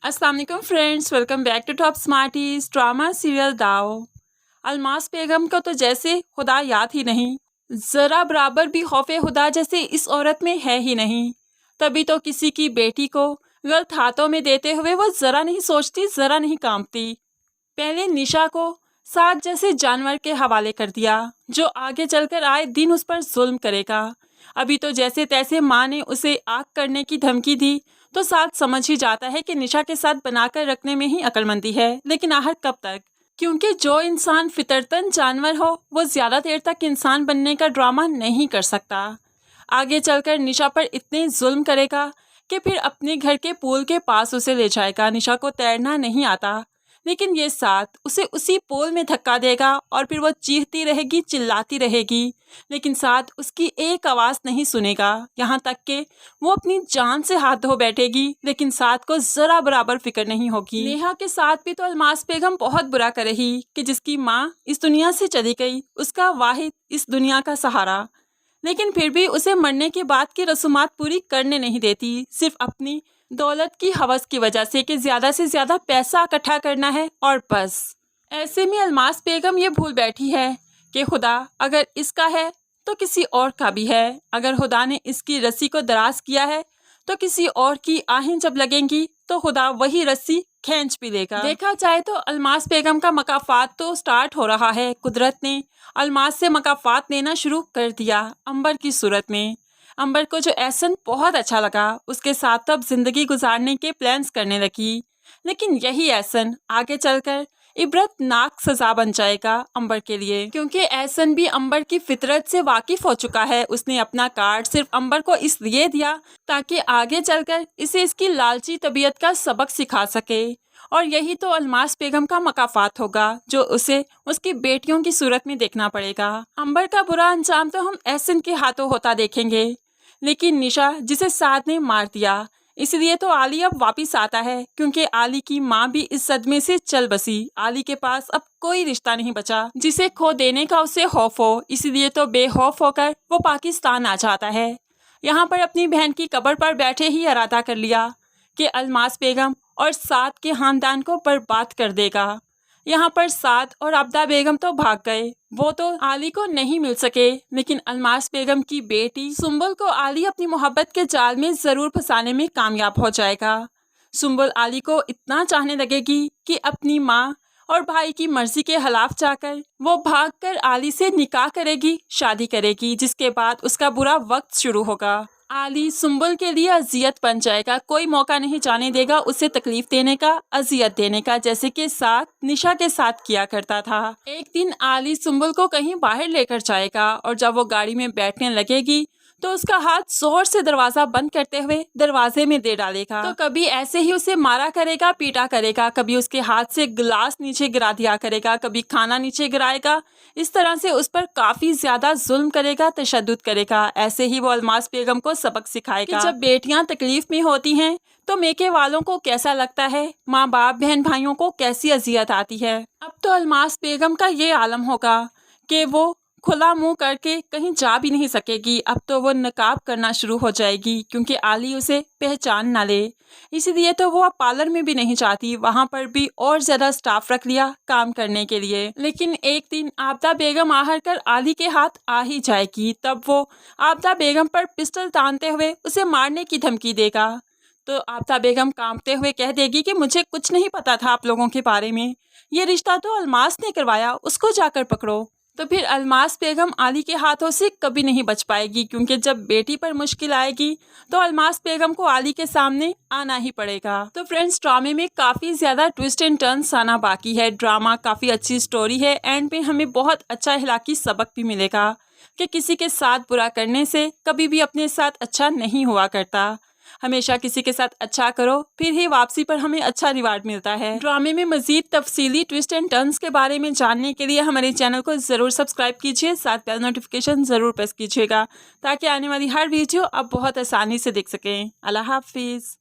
अस्सलाम वालेकुम friends, welcome back to top smarties drama serial Daav. Almas बेगम को तो जैसे खुदा याद ही नहीं, ज़रा बराबर भी खौफे खुदा जैसे इस औरत में है ही नहीं। तभी तो किसी की बेटी को गलत हाथों में देते हुए वो ज़रा नहीं सोचती, ज़रा नहीं कांपती। पहले निशा को साथ जैसे जानवर के हवाले कर दिया जो आगे चलकर आए दिन उस पर जुल्म करेगा। अभी तो जैसे तैसे माँ ने उसे आग करने की धमकी दी तो साथ समझ ही जाता है कि निशा के साथ बनाकर रखने में ही अक्लमंदी है, लेकिन आखिर कब तक? क्योंकि जो इंसान फितरतन जानवर हो वो ज्यादा देर तक इंसान बनने का ड्रामा नहीं कर सकता। आगे चलकर निशा पर इतने जुल्म करेगा कि फिर अपने घर के पूल के पास उसे ले जाएगा। निशा को तैरना नहीं आता, लेकिन ये साथ उसे उसी पोल में धक्का देगा और फिर वो चीखती रहेगी, चिल्लाती रहेगी, लेकिन साथ उसकी एक आवाज़ नहीं सुनेगा। यहाँ तक कि वो अपनी जान से हाथ धो बैठेगी, लेकिन साथ को ज़रा बराबर फिक्र नहीं होगी। नेहा के साथ भी तो अलमास बेगम बहुत बुरा करेगी कि जिसकी माँ इस दुनिया से चली गई, उसका वाहिद इस दुनिया का सहारा, लेकिन फिर भी उसे मरने के बाद की रसूमात पूरी करने नहीं देती, सिर्फ अपनी दौलत की हवस की वजह से कि ज़्यादा से ज़्यादा पैसा इकट्ठा करना है और बस। ऐसे में अलमास बेगम ये भूल बैठी है कि खुदा अगर इसका है तो किसी और का भी है। अगर खुदा ने इसकी रस्सी को दराज किया है तो किसी और की आहें जब लगेंगी तो खुदा वही रस्सी खींच भी लेगा। देखा जाए तो अलमास बेगम का मकाफात तो स्टार्ट हो रहा है। कुदरत ने अलमास से मकाफात लेना शुरू कर दिया अंबर की सूरत में। अंबर को जो एहसन बहुत अच्छा लगा, उसके साथ तो अब जिंदगी गुजारने के प्लान्स करने लगी, लेकिन यही एहसन आगे चलकर इबरतनाक सजा बन जाएगा अंबर के लिए, क्योंकि एहसन भी अंबर की फितरत से वाकिफ हो चुका है। उसने अपना कार्ड सिर्फ अंबर को इसलिए दिया ताकि आगे चलकर इसे इसकी लालची तबीयत का सबक सिखा सके, और यही तो अलमास बेगम का मकाफात होगा जो उसे उसकी बेटियों की सूरत में देखना पड़ेगा। अंबर का बुरा अंजाम तो हम एहसन के हाथों होता देखेंगे, लेकिन निशा जिसे साद ने मार दिया, इसलिए तो आली अब वापिस आता है, क्योंकि आली की माँ भी इस सदमे से चल बसी। आली के पास अब कोई रिश्ता नहीं बचा जिसे खो देने का उसे खौफ हो, इसलिए तो बेखौफ होकर वो पाकिस्तान आ जाता है। यहाँ पर अपनी बहन की कब्र पर बैठे ही इरादा कर लिया कि अलमास बेगम और साद के खानदान को बर्बाद कर देगा। यहाँ पर साद और अब्दा बेगम तो भाग गए, वो तो आली को नहीं मिल सके, लेकिन अलमास बेगम की बेटी सुंबुल को आली अपनी मोहब्बत के जाल में जरूर फंसाने में कामयाब हो जाएगा। सुंबुल आली को इतना चाहने लगेगी कि अपनी माँ और भाई की मर्जी के खिलाफ जाकर वो भागकर आली से निकाह करेगी, शादी करेगी, जिसके बाद उसका बुरा वक्त शुरू होगा। आली सुंबुल के लिए अजियत बन जाएगा, कोई मौका नहीं जाने देगा उसे तकलीफ देने का, अजियत देने का, जैसे कि साथ निशा के साथ किया करता था। एक दिन आली सुंबुल को कहीं बाहर लेकर जाएगा और जब वो गाड़ी में बैठने लगेगी तो उसका हाथ जोर से दरवाजा बंद करते हुए दरवाजे में दे डालेगा। तो कभी ऐसे ही उसे मारा करेगा, पीटा करेगा, कभी उसके हाथ से गिलास नीचे गिरा दिया करेगा, कभी खाना नीचे गिराएगा। इस तरह से उस पर काफी ज्यादा जुल्म करेगा, तशद्दुद करेगा। ऐसे ही वो अलमास बेगम को सबक सिखाएगा कि जब बेटियां तकलीफ में होती हैं तो मेके वालों को कैसा लगता है, माँ बाप बहन भाइयों को कैसी अजियत आती है। अब तो अलमास बेगम का ये आलम होगा कि वो खुला मुंह करके कहीं जा भी नहीं सकेगी। अब तो वो नकाब करना शुरू हो जाएगी, क्योंकि आली उसे पहचान ना ले, इसलिए तो वो अब पार्लर में भी नहीं जाती, वहां पर भी और ज्यादा स्टाफ रख लिया काम करने के लिए। लेकिन एक दिन आबदा बेगम आहर कर आली के हाथ आ ही जाएगी, तब वो आबदा बेगम पर पिस्टल तानते हुए उसे मारने की धमकी देगा। तो आबदा बेगम कांपते हुए कह देगी कि मुझे कुछ नहीं पता था आप लोगों के बारे में, ये रिश्ता तो अलमास ने करवाया, उसको जाकर पकड़ो। तो फिर अलमास बेगम आली के हाथों से कभी नहीं बच पाएगी, क्योंकि जब बेटी पर मुश्किल आएगी तो अलमास बेगम को आली के सामने आना ही पड़ेगा। तो फ्रेंड्स, ड्रामे में काफ़ी ज़्यादा ट्विस्ट एंड टर्न्स आना बाकी है। ड्रामा काफ़ी अच्छी स्टोरी है, एंड पे हमें बहुत अच्छा इखलाकी सबक भी मिलेगा कि किसी के साथ बुरा करने से कभी भी अपने साथ अच्छा नहीं हुआ करता। हमेशा किसी के साथ अच्छा करो, फिर ही वापसी पर हमें अच्छा रिवार्ड मिलता है। ड्रामे में मजीद तफसीली ट्विस्ट एंड टर्न्स के बारे में जानने के लिए हमारे चैनल को ज़रूर सब्सक्राइब कीजिए, साथ बेल नोटिफिकेशन ज़रूर प्रेस कीजिएगा, ताकि आने वाली हर वीडियो आप बहुत आसानी से देख सकें। अल्लाह हाफिज़।